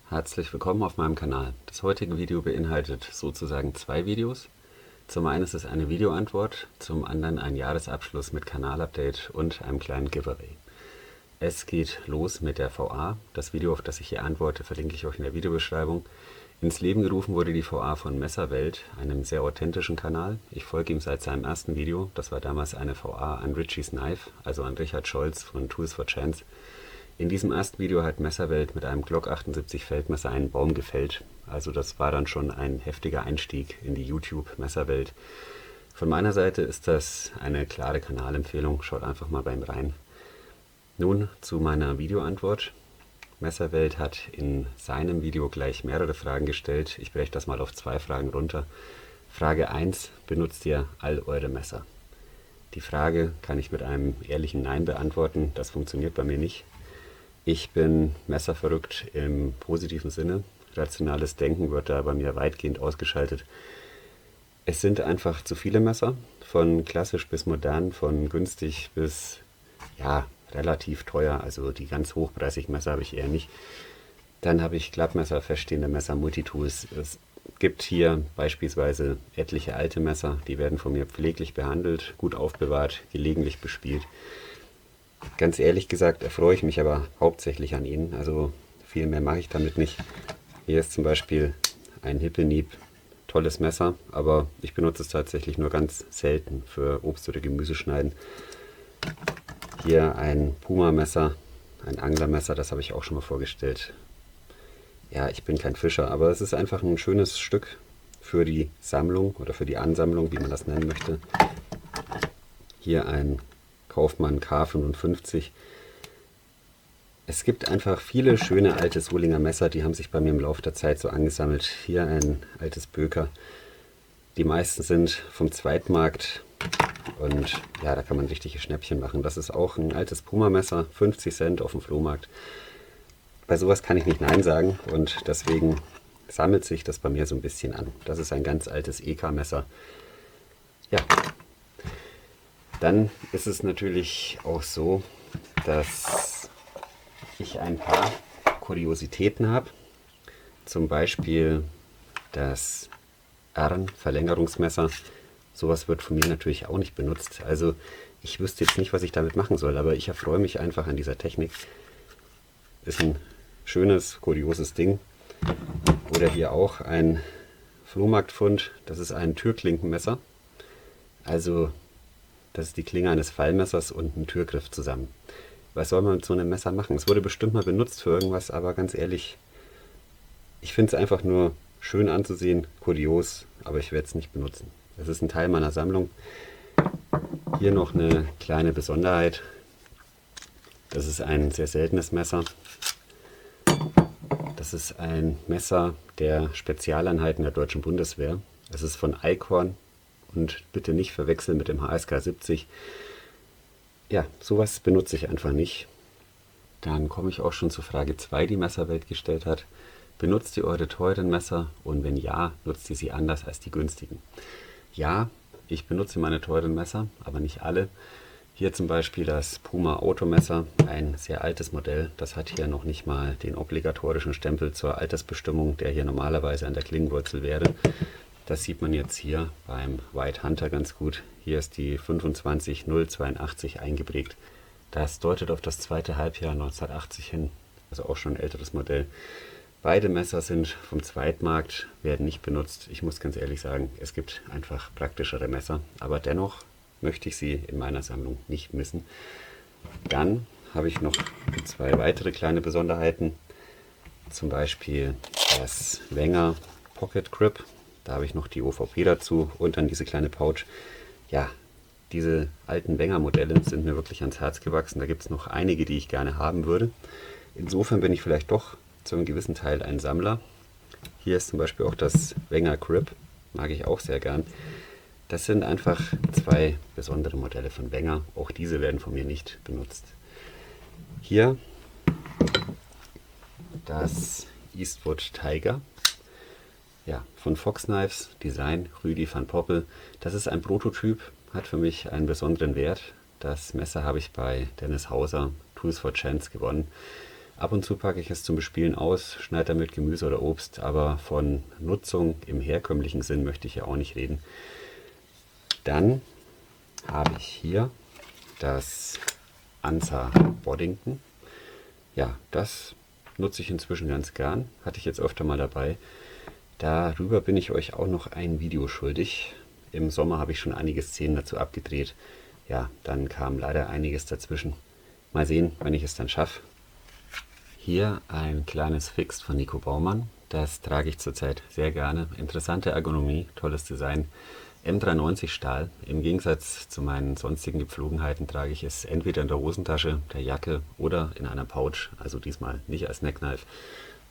Herzlich willkommen auf meinem Kanal. Das heutige Video beinhaltet sozusagen zwei Videos. Zum einen ist es eine Videoantwort, zum anderen ein Jahresabschluss mit Kanalupdate und einem kleinen Giveaway. Es geht los mit der VA. Das Video, auf das ich hier antworte, verlinke ich euch in der Videobeschreibung. Ins Leben gerufen wurde die VA von Messerwelt, einem sehr authentischen Kanal. Ich folge ihm seit seinem ersten Video. Das war damals eine VA an Richie's Knife, also an Richard Scholz von Tools for Chance. In diesem ersten Video hat Messerwelt mit einem Glock 78 Feldmesser einen Baum gefällt. Also das war dann schon ein heftiger Einstieg in die YouTube-Messerwelt. Von meiner Seite ist das eine klare Kanalempfehlung. Schaut einfach mal bei ihm rein. Nun zu meiner Videoantwort. Messerwelt hat in seinem Video gleich mehrere Fragen gestellt. Ich breche das mal auf zwei Fragen runter. Frage 1. Benutzt ihr all eure Messer? Die Frage kann ich mit einem ehrlichen Nein beantworten. Das funktioniert bei mir nicht. Ich bin messerverrückt im positiven Sinne. Rationales Denken wird da bei mir weitgehend ausgeschaltet. Es sind einfach zu viele Messer, von klassisch bis modern, von günstig bis ja, relativ teuer. Also die ganz hochpreisigen Messer habe ich eher nicht. Dann habe ich Klappmesser, feststehende Messer, Multitools. Es gibt hier beispielsweise etliche alte Messer, die werden von mir pfleglich behandelt, gut aufbewahrt, gelegentlich bespielt. Ganz ehrlich gesagt erfreue ich mich aber hauptsächlich an ihnen, also viel mehr mache ich damit nicht. Hier ist zum Beispiel ein Hippelniep, tolles Messer, aber ich benutze es tatsächlich nur ganz selten für Obst- oder Gemüseschneiden. Hier ein Puma-Messer, ein Anglermesser, das habe ich auch schon mal vorgestellt. Ja, ich bin kein Fischer, aber es ist einfach ein schönes Stück für die Sammlung oder für die Ansammlung, wie man das nennen möchte. Hier ein Kaufmann K55. Es gibt einfach viele schöne alte Solinger Messer, die haben sich bei mir im Laufe der Zeit so angesammelt. Hier ein altes Böker. Die meisten sind vom Zweitmarkt und ja, da kann man richtige Schnäppchen machen. Das ist auch ein altes Puma-Messer, 50 Cent auf dem Flohmarkt. Bei sowas kann ich nicht Nein sagen und deswegen sammelt sich das bei mir so ein bisschen an. Das ist ein ganz altes EK-Messer. Ja, dann ist es natürlich auch so, dass ich ein paar Kuriositäten habe. Zum Beispiel das Verlängerungsmesser. Sowas wird von mir natürlich auch nicht benutzt. Also ich wüsste jetzt nicht, was ich damit machen soll, aber ich erfreue mich einfach an dieser Technik. Ist ein schönes, kurioses Ding. Oder hier auch ein Flohmarktfund. Das ist ein Türklinkenmesser. Also das ist die Klinge eines Fallmessers und ein Türgriff zusammen. Was soll man mit so einem Messer machen? Es wurde bestimmt mal benutzt für irgendwas, aber ganz ehrlich, ich finde es einfach nur schön anzusehen, kurios, aber ich werde es nicht benutzen. Das ist ein Teil meiner Sammlung. Hier noch eine kleine Besonderheit. Das ist ein sehr seltenes Messer. Das ist ein Messer der Spezialeinheiten der Deutschen Bundeswehr. Es ist von Eichhorn und bitte nicht verwechseln mit dem HSK 70. Ja, sowas benutze ich einfach nicht. Dann komme ich auch schon zu Frage 2, die Messerwelt gestellt hat. Benutzt ihr eure teuren Messer und wenn ja, nutzt ihr sie anders als die günstigen? Ja, ich benutze meine teuren Messer, aber nicht alle. Hier zum Beispiel das Puma Automesser, ein sehr altes Modell. Das hat hier noch nicht mal den obligatorischen Stempel zur Altersbestimmung, der hier normalerweise an der Klingenwurzel wäre. Das sieht man jetzt hier beim White Hunter ganz gut. Hier ist die 25082 eingeprägt. Das deutet auf das zweite Halbjahr 1980 hin, also auch schon ein älteres Modell. Beide Messer sind vom Zweitmarkt, werden nicht benutzt. Ich muss ganz ehrlich sagen, es gibt einfach praktischere Messer, aber dennoch möchte ich sie in meiner Sammlung nicht missen. Dann habe ich noch zwei weitere kleine Besonderheiten, zum Beispiel das Wenger Pocket Grip. Da habe ich noch die OVP dazu und dann diese kleine Pouch. Ja, diese alten Wenger-Modelle sind mir wirklich ans Herz gewachsen. Da gibt es noch einige, die ich gerne haben würde. Insofern bin ich vielleicht doch zu einem gewissen Teil ein Sammler. Hier ist zum Beispiel auch das Wenger Grip, mag ich auch sehr gern. Das sind einfach zwei besondere Modelle von Wenger. Auch diese werden von mir nicht benutzt. Hier das Eastwood Tiger. Ja, von Fox Knives, Design Rüdi van Poppel. Das ist ein Prototyp, hat für mich einen besonderen Wert. Das Messer habe ich bei Dennis Hauser, Tools for Chance, gewonnen. Ab und zu packe ich es zum Bespielen aus, schneide damit Gemüse oder Obst, aber von Nutzung im herkömmlichen Sinn möchte ich ja auch nicht reden. Dann habe ich hier das Ansa Boddington. Ja, das nutze ich inzwischen ganz gern, hatte ich jetzt öfter mal dabei. Darüber bin ich euch auch noch ein Video schuldig. Im Sommer habe ich schon einige Szenen dazu abgedreht. Ja, dann kam leider einiges dazwischen. Mal sehen, wenn ich es dann schaffe. Hier ein kleines Fix von Nico Baumann. Das trage ich zurzeit sehr gerne. Interessante Ergonomie, tolles Design. M390 Stahl. Im Gegensatz zu meinen sonstigen Gepflogenheiten trage ich es entweder in der Hosentasche, der Jacke oder in einer Pouch. Also diesmal nicht als Neckknife.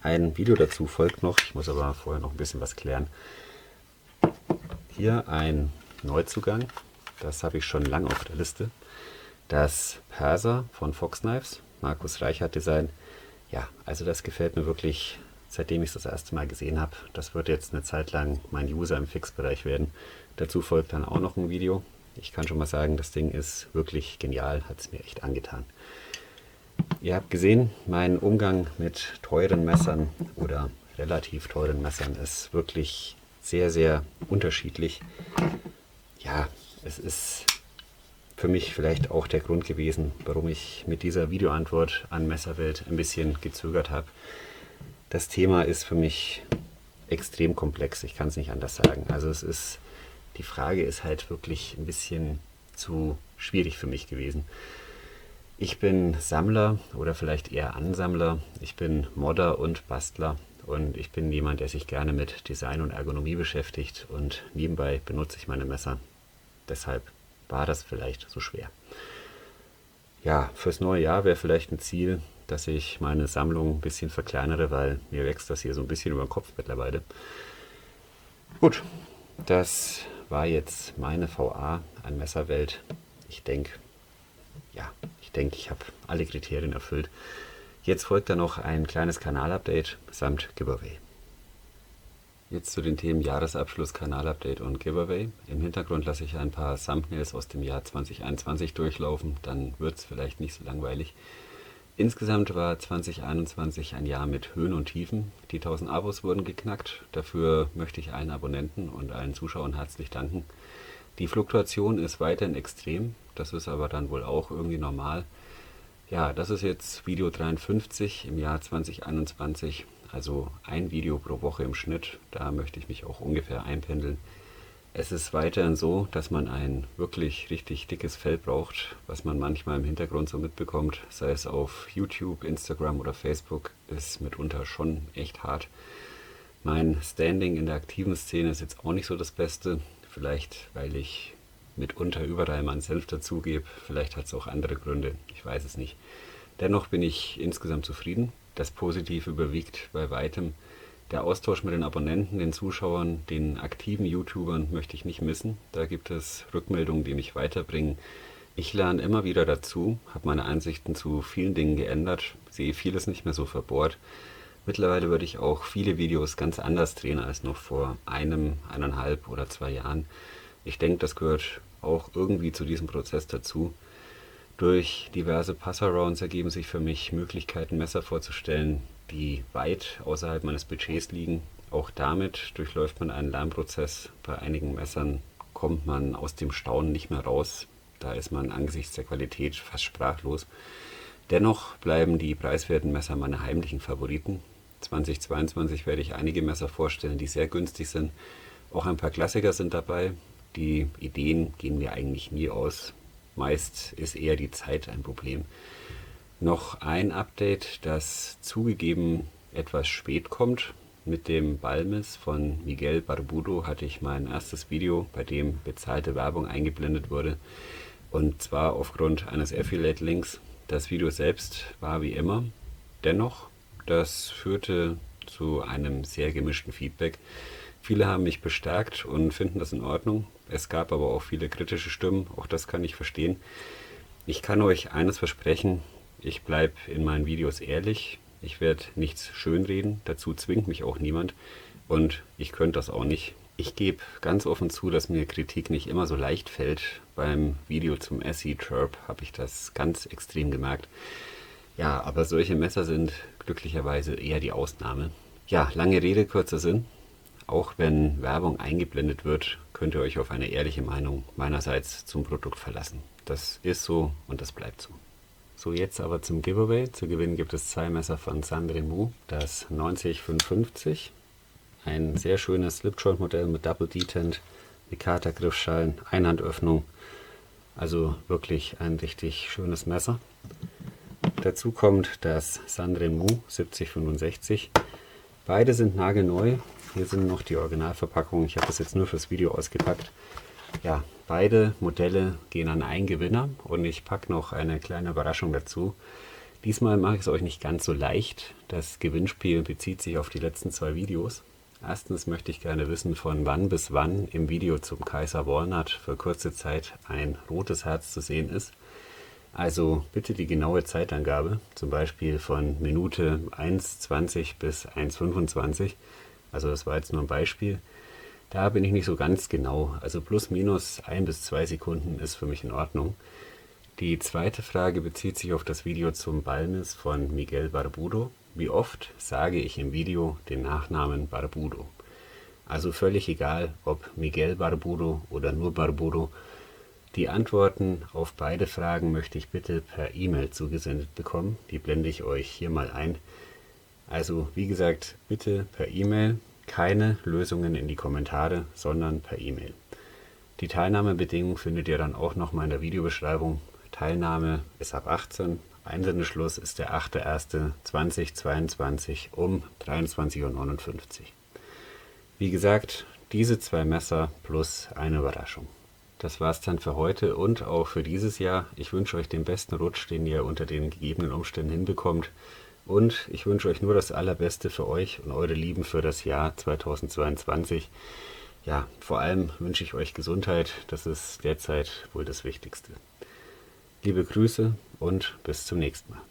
Ein Video dazu folgt noch. Ich muss aber vorher noch ein bisschen was klären. Hier ein Neuzugang. Das habe ich schon lange auf der Liste. Das Perser von Fox Knives. Markus Reichert Design. Ja, also das gefällt mir wirklich, seitdem ich es das erste Mal gesehen habe. Das wird jetzt eine Zeit lang mein User im Fixbereich werden. Dazu folgt dann auch noch ein Video. Ich kann schon mal sagen, das Ding ist wirklich genial, hat es mir echt angetan. Ihr habt gesehen, mein Umgang mit teuren Messern oder relativ teuren Messern ist wirklich sehr, sehr unterschiedlich. Ja, es ist für mich vielleicht auch der Grund gewesen, warum ich mit dieser Videoantwort an Messerwelt ein bisschen gezögert habe. Das Thema ist für mich extrem komplex, ich kann es nicht anders sagen. Also die Frage ist halt wirklich ein bisschen zu schwierig für mich gewesen. Ich bin Sammler oder vielleicht eher Ansammler, ich bin Modder und Bastler und ich bin jemand, der sich gerne mit Design und Ergonomie beschäftigt und nebenbei benutze ich meine Messer. Deshalb war das vielleicht so schwer. Ja, fürs neue Jahr wäre vielleicht ein Ziel, dass ich meine Sammlung ein bisschen verkleinere, weil mir wächst das hier so ein bisschen über den Kopf mittlerweile. Gut, das war jetzt meine VA an Messerwelt. Ich denke, ich habe alle Kriterien erfüllt. Jetzt folgt dann noch ein kleines Kanalupdate samt Giveaway. Jetzt zu den Themen Jahresabschluss, Kanalupdate und Giveaway. Im Hintergrund lasse ich ein paar Thumbnails aus dem Jahr 2021 durchlaufen, dann wird es vielleicht nicht so langweilig. Insgesamt war 2021 ein Jahr mit Höhen und Tiefen. Die 1000 Abos wurden geknackt. Dafür möchte ich allen Abonnenten und allen Zuschauern herzlich danken. Die Fluktuation ist weiterhin extrem, das ist aber dann wohl auch irgendwie normal. Ja, das ist jetzt Video 53 im Jahr 2021, also ein Video pro Woche im Schnitt. Da möchte ich mich auch ungefähr einpendeln. Es ist weiterhin so, dass man ein wirklich richtig dickes Fell braucht, was man manchmal im Hintergrund so mitbekommt, sei es auf YouTube, Instagram oder Facebook, ist mitunter schon echt hart. Mein Standing in der aktiven Szene ist jetzt auch nicht so das Beste, vielleicht weil ich mitunter überall meinen Senf dazugebe, vielleicht hat es auch andere Gründe, ich weiß es nicht. Dennoch bin ich insgesamt zufrieden, das Positive überwiegt bei weitem. Der Austausch mit den Abonnenten, den Zuschauern, den aktiven YouTubern möchte ich nicht missen. Da gibt es Rückmeldungen, die mich weiterbringen. Ich lerne immer wieder dazu, habe meine Ansichten zu vielen Dingen geändert, sehe vieles nicht mehr so verbohrt. Mittlerweile würde ich auch viele Videos ganz anders drehen als noch vor 1,5 oder 2 Jahren. Ich denke, das gehört auch irgendwie zu diesem Prozess dazu. Durch diverse Passarounds ergeben sich für mich Möglichkeiten, Messer vorzustellen, die weit außerhalb meines Budgets liegen. Auch damit durchläuft man einen Lernprozess. Bei einigen Messern kommt man aus dem Staunen nicht mehr raus. Da ist man angesichts der Qualität fast sprachlos. Dennoch bleiben die preiswerten Messer meine heimlichen Favoriten. 2022 werde ich einige Messer vorstellen, die sehr günstig sind. Auch ein paar Klassiker sind dabei. Die Ideen gehen mir eigentlich nie aus. Meist ist eher die Zeit ein Problem. Noch ein Update, das zugegeben etwas spät kommt. Mit dem Balmis von Miguel Barbudo hatte ich mein erstes Video, bei dem bezahlte Werbung eingeblendet wurde. Und zwar aufgrund eines Affiliate-Links. Das Video selbst war wie immer. Dennoch, das führte zu einem sehr gemischten Feedback. Viele haben mich bestärkt und finden das in Ordnung. Es gab aber auch viele kritische Stimmen, auch das kann ich verstehen. Ich kann euch eines versprechen, ich bleibe in meinen Videos ehrlich. Ich werde nichts schönreden, dazu zwingt mich auch niemand und ich könnte das auch nicht. Ich gebe ganz offen zu, dass mir Kritik nicht immer so leicht fällt. Beim Video zum SE Chirp habe ich das ganz extrem gemerkt. Ja, aber solche Messer sind glücklicherweise eher die Ausnahme. Ja, lange Rede, kurzer Sinn. Auch wenn Werbung eingeblendet wird, könnt ihr euch auf eine ehrliche Meinung meinerseits zum Produkt verlassen. Das ist so und das bleibt so. So, jetzt aber zum Giveaway. Zu gewinnen gibt es 2 Messer von Sandrin, das 9055. Ein sehr schönes Slipjoint-Modell mit Double Detent, Mikata-Griffschalen, Einhandöffnung. Also wirklich ein richtig schönes Messer. Dazu kommt das Sandrin 7065. Beide sind nagelneu. Hier sind noch die Originalverpackungen. Ich habe das jetzt nur fürs Video ausgepackt. Ja, beide Modelle gehen an einen Gewinner und ich packe noch eine kleine Überraschung dazu. Diesmal mache ich es euch nicht ganz so leicht. Das Gewinnspiel bezieht sich auf die letzten 2 Videos. Erstens möchte ich gerne wissen, von wann bis wann im Video zum Kaiser Walnut für kurze Zeit ein rotes Herz zu sehen ist. Also bitte die genaue Zeitangabe, zum Beispiel von Minute 1,20 bis 1,25. Also das war jetzt nur ein Beispiel. Da bin ich nicht so ganz genau. Also plus minus 1 bis 2 Sekunden ist für mich in Ordnung. Die zweite Frage bezieht sich auf das Video zum Balmis von Miguel Barbudo. Wie oft sage ich im Video den Nachnamen Barbudo? Also völlig egal, ob Miguel Barbudo oder nur Barbudo. Die Antworten auf beide Fragen möchte ich bitte per E-Mail zugesendet bekommen. Die blende ich euch hier mal ein. Also wie gesagt, bitte per E-Mail. Keine Lösungen in die Kommentare, sondern per E-Mail. Die Teilnahmebedingungen findet ihr dann auch nochmal in der Videobeschreibung. Teilnahme ist ab 18. Einsendeschluss ist der 8.1.2022 um 23:59 Uhr. Wie gesagt, diese 2 Messer plus eine Überraschung. Das war's dann für heute und auch für dieses Jahr. Ich wünsche euch den besten Rutsch, den ihr unter den gegebenen Umständen hinbekommt. Und ich wünsche euch nur das Allerbeste für euch und eure Lieben für das Jahr 2022. Ja, vor allem wünsche ich euch Gesundheit. Das ist derzeit wohl das Wichtigste. Liebe Grüße und bis zum nächsten Mal.